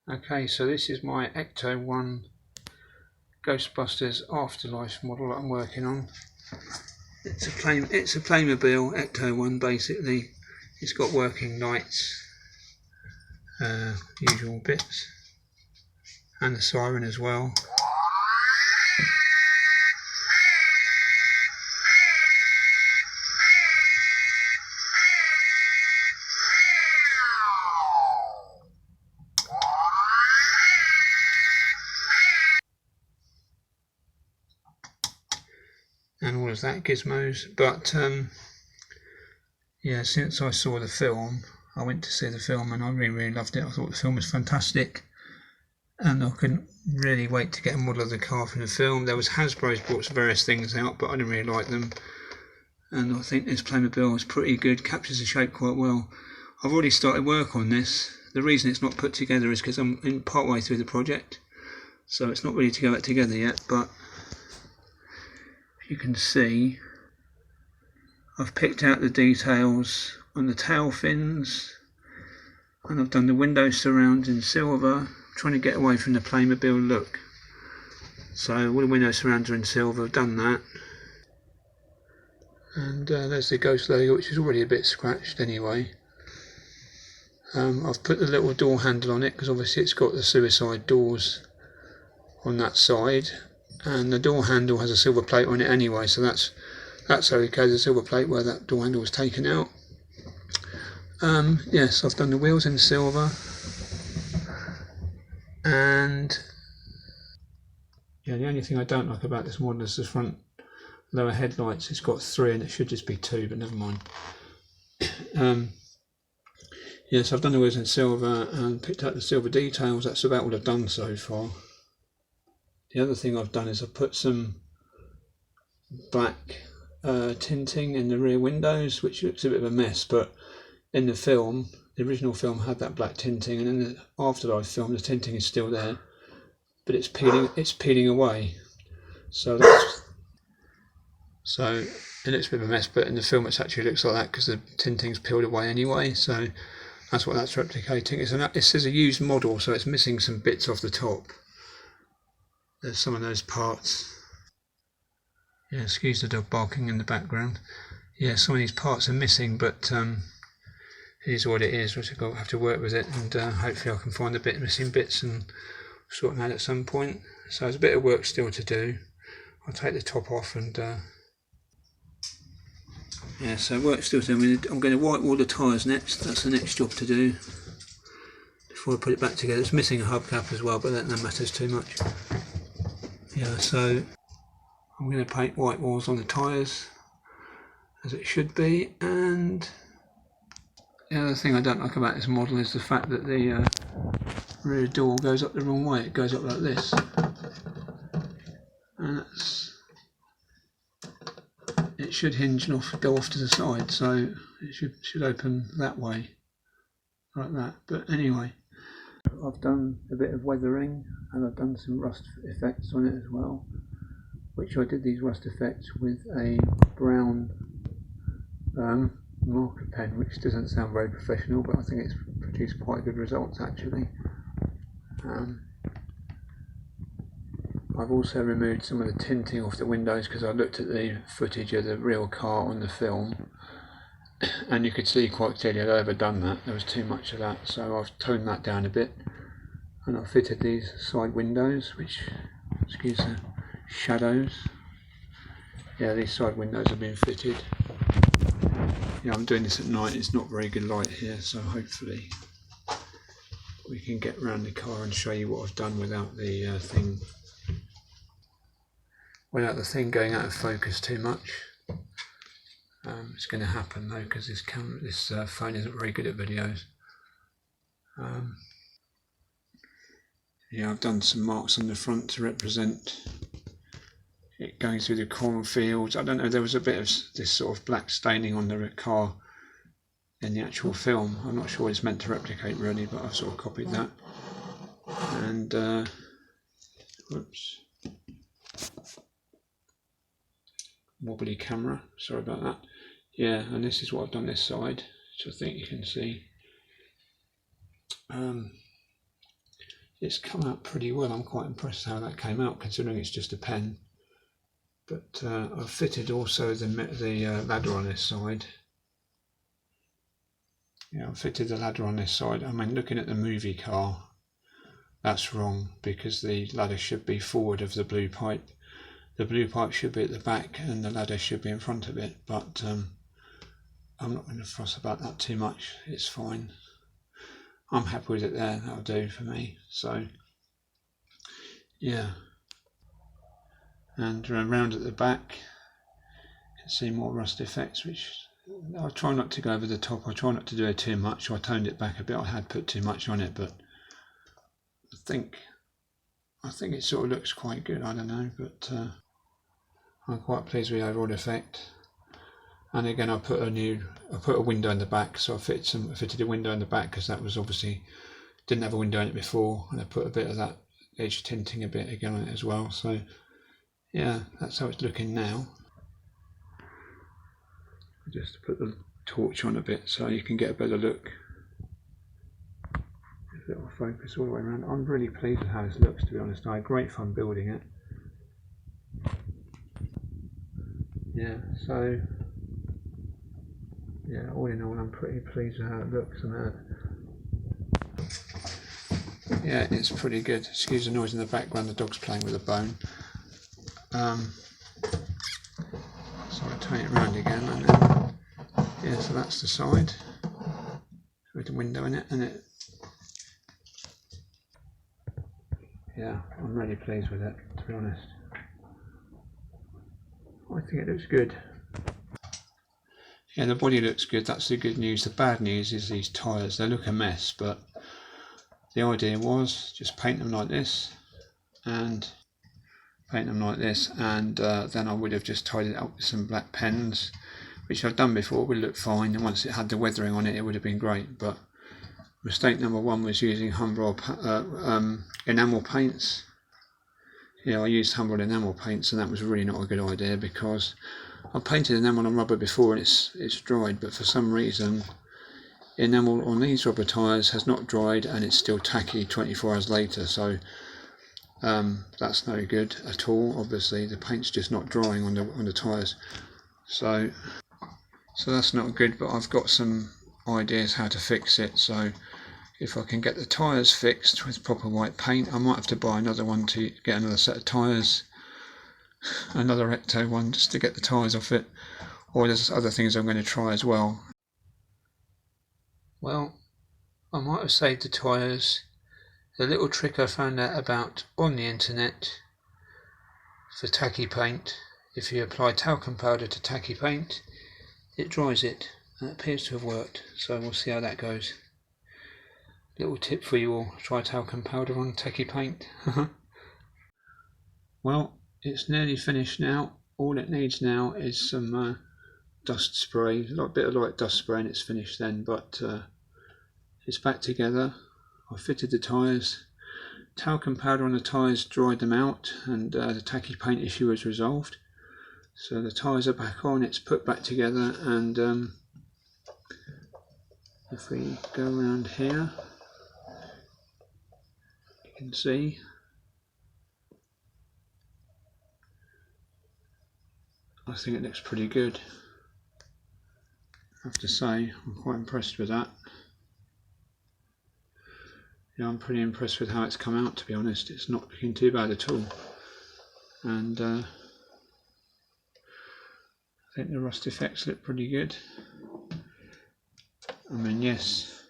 Okay, so this is my Ecto 1 Ghostbusters Afterlife model that I'm working on. It's a Playmobil Ecto 1 basically. It's got working lights, usual bits, and the siren as well. And all of that gizmos, but yeah, since I saw the film, I went to see the film and I really loved it. I thought the film was fantastic, and I couldn't really wait to get a model of the car from the film. There was Hasbro's brought some various things out, but I didn't really like them, and I think this Playmobil is pretty good, captures the shape quite well. I've already started work on this. The reason it's not put together is because I'm in part way through the project, so it's not ready to go back together yet, but you can see I've picked out the details on the tail fins, and I've done the window surrounds in silver, trying to get away from the Playmobil look. So all the window surrounds are in silver, I've done that. And there's the ghost logo, which is already a bit scratched anyway. I've put the little door handle on it because obviously it's got the suicide doors on that side, and the door handle has a silver plate on it anyway, so that's okay. There's a silver plate where that door handle was taken out. Yes, I've done the wheels in silver, and yeah, the only thing I don't like about this model is the front lower headlights. It's got 3 and it should just be 2, but never mind. Yes, I've done the wheels in silver and picked out the silver details. That's about all I've done so far. The other thing I've done is I've put some black tinting in the rear windows, which looks a bit of a mess, but in the film, the original film had that black tinting, and in the Afterlife film the tinting is still there, but it's peeling away. So it looks a bit of a mess, but in the film it actually looks like that because the tinting's peeled away anyway, so that's what that's replicating. It says a used model, so it's missing some bits off the top. There's some of those parts. Yeah, excuse the dog barking in the background. Yeah, some of these parts are missing, but it is what it is. We'll have to work with it, and hopefully I can find the missing bits and sort them out at some point. So there's a bit of work still to do. I'll take the top off and yeah, so work still to do. I'm going to whitewall the tyres next. That's the next job to do before I put it back together. It's missing a hubcap as well, but that matters too much. Yeah, so I'm going to paint white walls on the tyres as it should be, and the other thing I don't like about this model is the fact that the rear door goes up the wrong way. It goes up like this, and it should hinge and go off to the side, so it should open that way, like that. But anyway, I've done a bit of weathering and I've done some rust effects on it as well, which I did these rust effects with a brown marker pen, which doesn't sound very professional, but I think it's produced quite good results actually. I've also removed some of the tinting off the windows because I looked at the footage of the real car on the film, and you could see quite clearly I'd overdone that. There was too much of that, so I've toned that down a bit, and I've fitted these side windows, which, excuse the shadows. Yeah, these side windows have been fitted. Yeah, I'm doing this at night. It's not very good light here, so hopefully we can get around the car and show you what I've done without the thing going out of focus too much. It's going to happen though, because this phone isn't very good at videos. Yeah, I've done some marks on the front to represent it going through the cornfields. I don't know, there was a bit of this sort of black staining on the car in the actual film. I'm not sure what it's meant to replicate really, but I've sort of copied that. And whoops, wobbly camera, sorry about that. Yeah, and this is what I've done this side, which I think you can see. it's come out pretty well. I'm quite impressed how that came out, considering it's just a pen. But I've fitted also the ladder on this side. Yeah, I've fitted the ladder on this side. I mean, looking at the movie car, that's wrong, because the ladder should be forward of the blue pipe. The blue pipe should be at the back and the ladder should be in front of it, but I'm not going to fuss about that too much. It's fine. I'm happy with it there. That'll do for me. So yeah, and around at the back you can see more rust effects, which I'll try not to go over the top. I try not to do it too much. I toned it back a bit. I had put too much on it, but I think it sort of looks quite good. I don't know, but I'm quite pleased with the overall effect. And again, I put a window in the back, so I fitted a window in the back because that was obviously didn't have a window in it before, and I put a bit of that edge tinting a bit again on it as well. So yeah, that's how it's looking now. Just put the torch on a bit so you can get a better look. If it will focus all the way around. I'm really pleased with how this looks, to be honest. I had great fun building it. Yeah, so yeah, all in all, I'm pretty pleased with how it looks, and yeah, it's pretty good. Excuse the noise in the background, the dog's playing with a bone. So I'll turn it around again, and then, yeah, so that's the side with the window in it, and it, yeah, I'm really pleased with it, to be honest. I think it looks good. Yeah, the body looks good. That's the good news. The bad news is these tyres. They look a mess, but the idea was just paint them like this, and then I would have just tidied it up with some black pens, which I've done before. Would look fine, and once it had the weathering on it, it would have been great. But mistake number one was using Humbrol enamel paints. Yeah, I used Humbrol enamel paints, and that was really not a good idea, because I painted enamel on rubber before and it's dried, but for some reason enamel on these rubber tyres has not dried and it's still tacky 24 hours later. So that's no good at all. Obviously the paint's just not drying on the tyres, so that's not good. But I've got some ideas how to fix it. So if I can get the tyres fixed with proper white paint, I might have to buy another one to get another set of tyres, another Ecto one, just to get the tyres off it, or there's other things I'm going to try as well. Well, I might have saved the tyres. The little trick I found out about on the internet for tacky paint: if you apply talcum powder to tacky paint, it dries it, and it appears to have worked. So we'll see how that goes. Little tip for you all: try talcum powder on tacky paint. Well, it's nearly finished now. All it needs now is some dust spray, a bit of light dust spray, and it's finished then. But it's back together. I fitted the tyres. Talcum powder on the tyres dried them out, and the tacky paint issue was resolved. So the tyres are back on, it's put back together, and if we go around here, you can see I think it looks pretty good. I have to say, I'm quite impressed with that. Yeah, I'm pretty impressed with how it's come out, to be honest. It's not looking too bad at all. And I think the rust effects look pretty good. I mean, yes,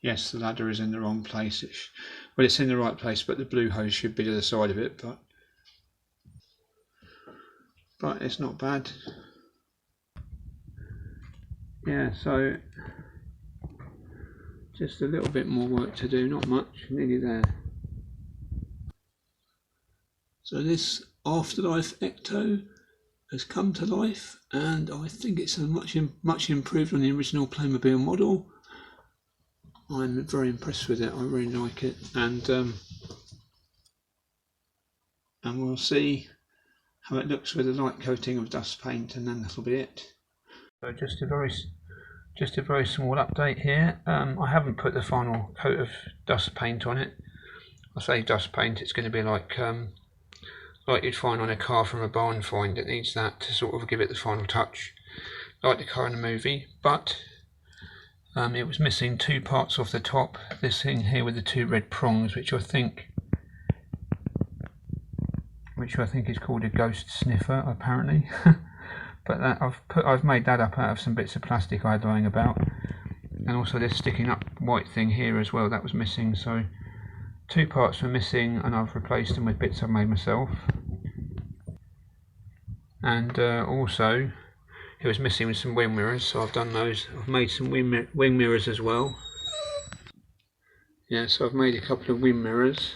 the ladder is in the wrong place. Well, it's in the right place, but the blue hose should be to the side of it, but it's not bad. Yeah, so just a little bit more work to do, not much, nearly there. So this Afterlife Ecto has come to life, and I think it's much improved on the original Playmobil model. I'm very impressed with it. I really like it, and we'll see how it looks with a light coating of dust paint, and then that'll be it. So just a Just a very small update here. I haven't put the final coat of dust paint on it. I say dust paint, it's going to be like you'd find on a car from a barn find. It needs that to sort of give it the final touch, like the car in the movie. But it was missing two parts off the top. This thing here with the two red prongs, which I think is called a ghost sniffer, apparently. But that I've made that up out of some bits of plastic I had lying about, and also this sticking up white thing here as well, that was missing. So two parts were missing, and I've replaced them with bits I've made myself. And also it was missing with some wing mirrors, so I've done those. I've made some wing mirrors as well. Yeah, so I've made a couple of wing mirrors.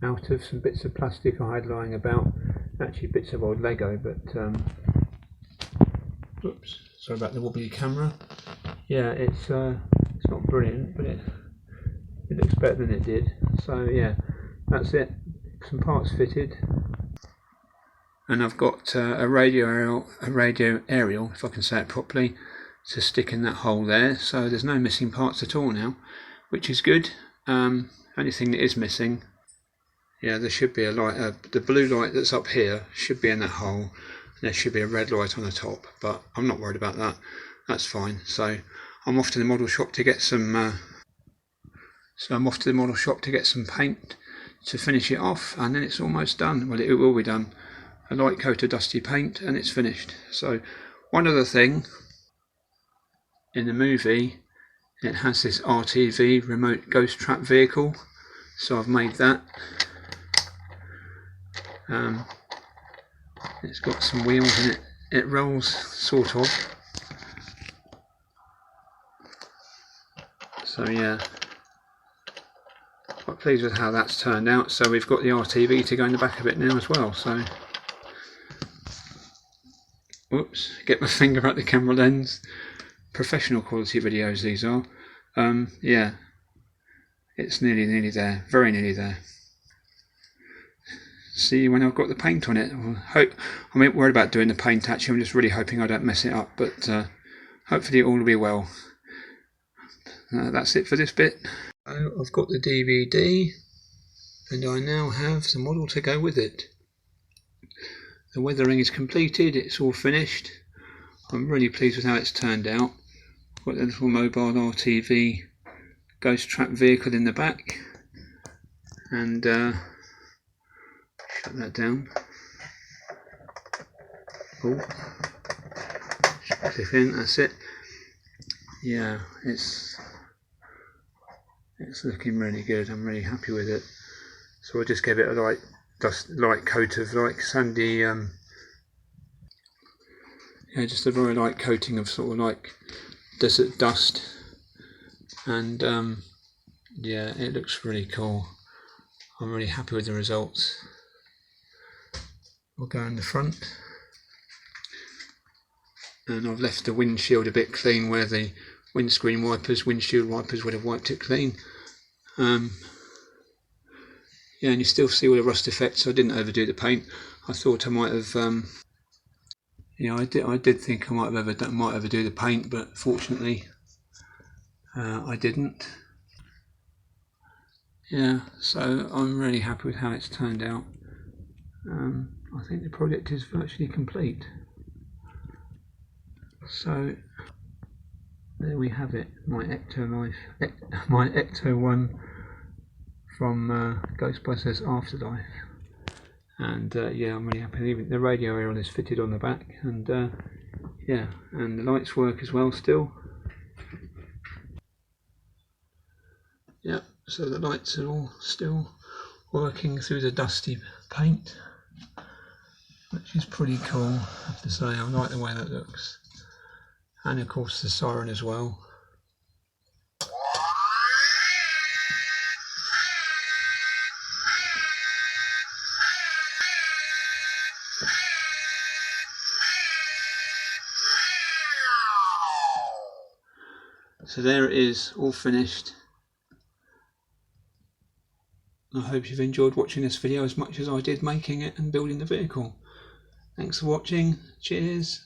Out of some bits of plastic I had lying about, actually bits of old Lego, but oops, sorry about the wobbly camera. Yeah, it's not brilliant, but it looks better than it did. So yeah, that's it. Some parts fitted, and I've got a radio aerial, if I can say it properly, to stick in that hole there. So there's no missing parts at all now, which is good. Only thing that is missing, yeah, there should be a light, the blue light that's up here should be in that hole, and there should be a red light on the top, but I'm not worried about that, that's fine. So I'm off to the model shop to get some paint to finish it off, and then it's almost done. Well, it will be done. A light coat of dusty paint and it's finished. So one other thing, in the movie it has this RTV remote ghost trap vehicle, so I've made that. It's got some wheels in it. It rolls, sort of. So yeah, quite pleased with how that's turned out. So we've got the RTV to go in the back of it now as well. So, whoops, get my finger out the camera lens. Professional quality videos these are. Yeah, it's nearly there, very nearly there. See when I've got the paint on it. I'm not worried about doing the paint actually, I'm just really hoping I don't mess it up, but hopefully it all will be well. That's it for this bit. I've got the DVD and I now have the model to go with it. The weathering is completed, it's all finished. I'm really pleased with how it's turned out. Got the little mobile RTV ghost trap vehicle in the back, and shut that down. Oh, clip in, that's it. Yeah, it's looking really good. I'm really happy with it. So I just gave it a light coat of like sandy, yeah, just a very light coating of sort of like desert dust, and yeah, it looks really cool. I'm really happy with the results. We'll go in the front, and I've left the windshield a bit clean where the windshield wipers would have wiped it clean. Yeah, and you still see all the rust effects. So I didn't overdo the paint. I thought I might have, yeah, I did think I might overdo the paint, but fortunately I didn't. Yeah, so I'm really happy with how it's turned out. I think the project is virtually complete. So there we have it, my Ecto one from Ghostbusters Afterlife. And yeah, I'm really happy. The radio aerial is fitted on the back, and yeah, and the lights work as well still. Yeah, so the lights are all still working through the dusty paint, which is pretty cool, I have to say. I like the way that looks. And of course the siren as well. So there it is, all finished. I hope you've enjoyed watching this video as much as I did making it and building the vehicle. Thanks for watching. Cheers.